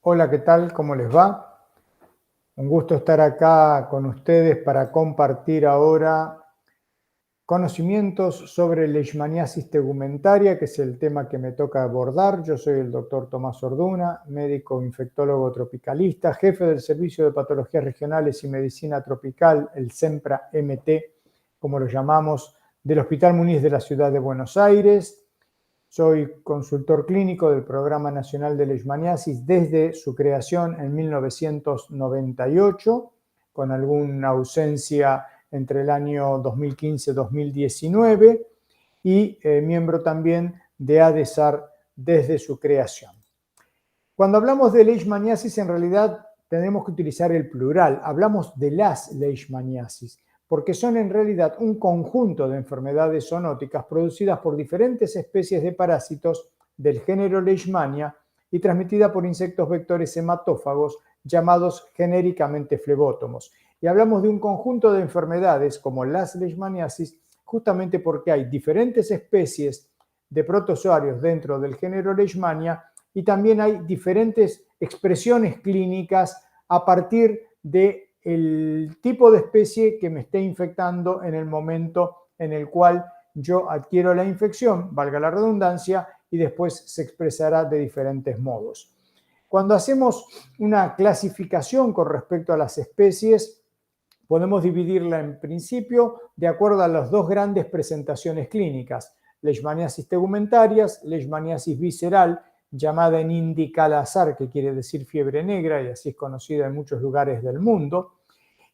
Hola, ¿qué tal? ¿Cómo les va? Un gusto estar acá con ustedes para compartir ahora conocimientos sobre leishmaniasis tegumentaria, que es el tema que me toca abordar. Yo soy el doctor Tomás Orduna, médico infectólogo tropicalista, jefe del Servicio de Patologías Regionales y Medicina Tropical, el SEMPRA-MT, como lo llamamos, del Hospital Muniz de la Ciudad de Buenos Aires. Soy consultor clínico del Programa Nacional de Leishmaniasis desde su creación en 1998, con alguna ausencia entre el año 2015-2019, y miembro también de ADESAR desde su creación. Cuando hablamos de leishmaniasis, en realidad tenemos que utilizar el plural. Hablamos de las leishmaniasis, porque son en realidad un conjunto de enfermedades zoonóticas producidas por diferentes especies de parásitos del género Leishmania y transmitidas por insectos vectores hematófagos llamados genéricamente flebótomos. Y hablamos de un conjunto de enfermedades como las leishmaniasis justamente porque hay diferentes especies de protozoarios dentro del género Leishmania y también hay diferentes expresiones clínicas a partir del tipo de especie que me esté infectando en el momento en el cual yo adquiero la infección, valga la redundancia, y después se expresará de diferentes modos. Cuando hacemos una clasificación con respecto a las especies, podemos dividirla en principio de acuerdo a las dos grandes presentaciones clínicas, leishmaniasis tegumentarias, leishmaniasis visceral, llamada en hindi Kala-Azar, que quiere decir fiebre negra, y así es conocida en muchos lugares del mundo.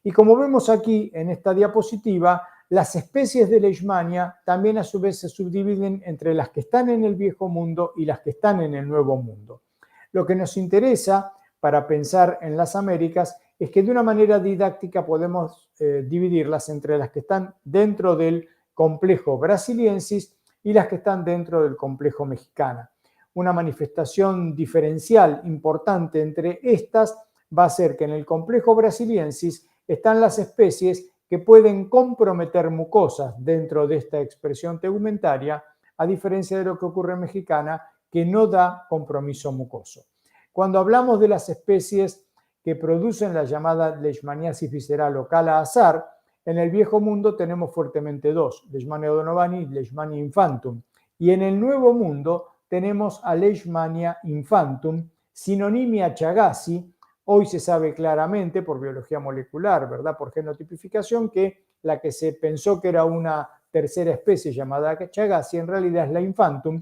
Y como vemos aquí en esta diapositiva, las especies de Leishmania también a su vez se subdividen entre las que están en el viejo mundo y las que están en el nuevo mundo. Lo que nos interesa para pensar en las Américas es que de una manera didáctica podemos dividirlas entre las que están dentro del complejo brasiliensis y las que están dentro del complejo mexicana. Una manifestación diferencial importante entre estas va a ser que en el complejo brasiliensis están las especies que pueden comprometer mucosas dentro de esta expresión tegumentaria, a diferencia de lo que ocurre en mexicana, que no da compromiso mucoso. Cuando hablamos de las especies que producen la llamada leishmaniasis visceral o Kala-Azar, en el viejo mundo tenemos fuertemente dos, Leishmania o'donovani y Leishmania infantum. Y en el nuevo mundo tenemos a Leishmania infantum, Synonymia chagassi. Hoy se sabe claramente por biología molecular, ¿verdad? Por genotipificación, que la que se pensó que era una tercera especie llamada chagassi en realidad es la infantum.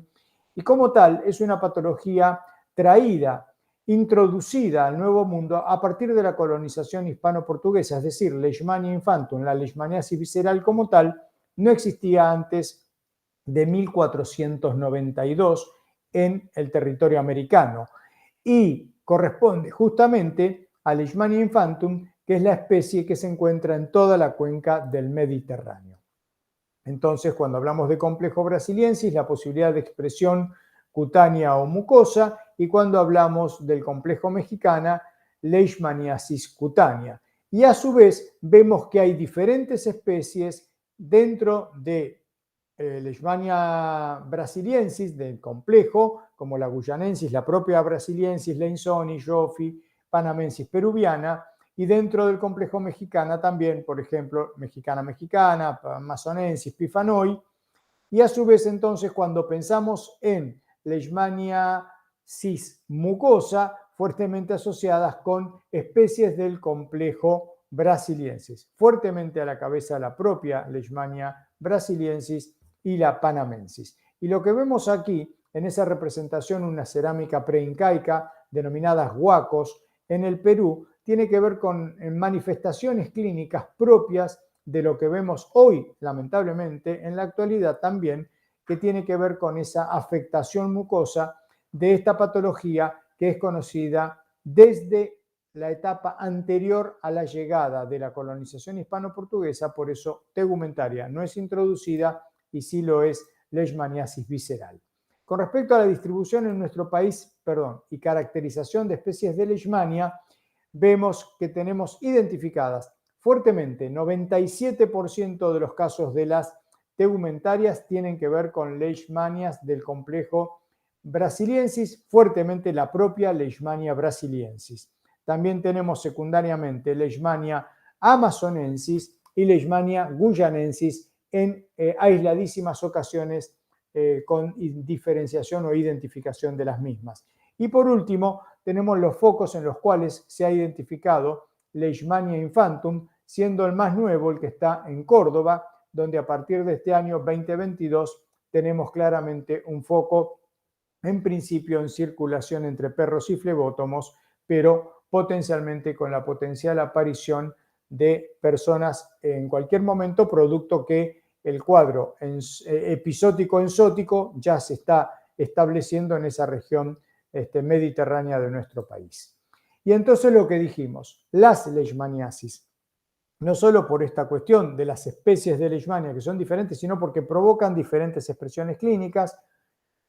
Y como tal es una patología traída, introducida al Nuevo Mundo a partir de la colonización hispano-portuguesa, es decir, Leishmania infantum, la leishmaniasis visceral como tal, no existía antes de 1492 en el territorio americano y corresponde justamente a Leishmania infantum, que es la especie que se encuentra en toda la cuenca del Mediterráneo. Entonces, cuando hablamos de complejo brasiliensis, la posibilidad de expresión cutánea o mucosa, y cuando hablamos del complejo mexicana, leishmaniasis cutánea. Y a su vez vemos que hay diferentes especies dentro de Leishmania brasiliensis, del complejo, como la guyanensis, la propia brasiliensis, Leinsoni, Joffy, panamensis peruviana, y dentro del complejo mexicana también, por ejemplo, mexicana, amazonensis, pifanoi, y a su vez entonces cuando pensamos en leishmaniasis mucosa, fuertemente asociadas con especies del complejo brasiliensis, fuertemente a la cabeza la propia Leishmania brasiliensis y la panamensis. Y lo que vemos aquí en esa representación, una cerámica preincaica denominadas huacos en el Perú, tiene que ver con manifestaciones clínicas propias de lo que vemos hoy, lamentablemente, en la actualidad también, que tiene que ver con esa afectación mucosa de esta patología que es conocida desde la etapa anterior a la llegada de la colonización hispano-portuguesa, por eso tegumentaria no es introducida y sí lo es leishmaniasis visceral. Con respecto a la distribución en nuestro país, y caracterización de especies de leishmania, vemos que tenemos identificadas fuertemente 97% de los casos de las tegumentarias tienen que ver con leishmanias del complejo brasiliensis, fuertemente la propia Leishmania brasiliensis. También tenemos secundariamente Leishmania amazonensis y Leishmania guyanensis en aisladísimas ocasiones con diferenciación o identificación de las mismas. Y por último, tenemos los focos en los cuales se ha identificado Leishmania infantum, siendo el más nuevo el que está en Córdoba, donde a partir de este año 2022 tenemos claramente un foco en principio en circulación entre perros y flebótomos, pero potencialmente con la potencial aparición de personas en cualquier momento, producto que el cuadro episótico enzótico ya se está estableciendo en esa región mediterránea de nuestro país. Y entonces lo que dijimos, las leishmaniasis, no solo por esta cuestión de las especies de leishmania que son diferentes, sino porque provocan diferentes expresiones clínicas,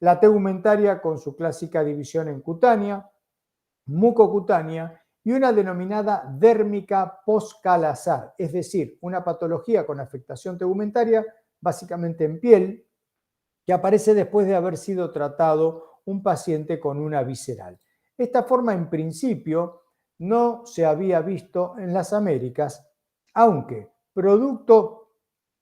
la tegumentaria con su clásica división en cutánea, mucocutánea y una denominada dérmica poscalazar, es decir, una patología con afectación tegumentaria básicamente en piel que aparece después de haber sido tratado un paciente con una visceral. Esta forma en principio no se había visto en las Américas, aunque producto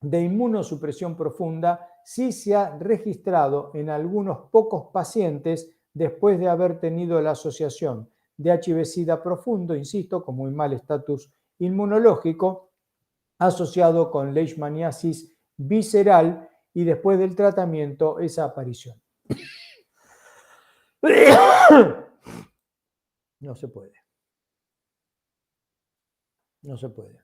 de inmunosupresión profunda sí se ha registrado en algunos pocos pacientes después de haber tenido la asociación de HIV-Sida profundo, insisto, con muy mal estatus inmunológico, asociado con leishmaniasis visceral y después del tratamiento esa aparición. No se puede. No se puede.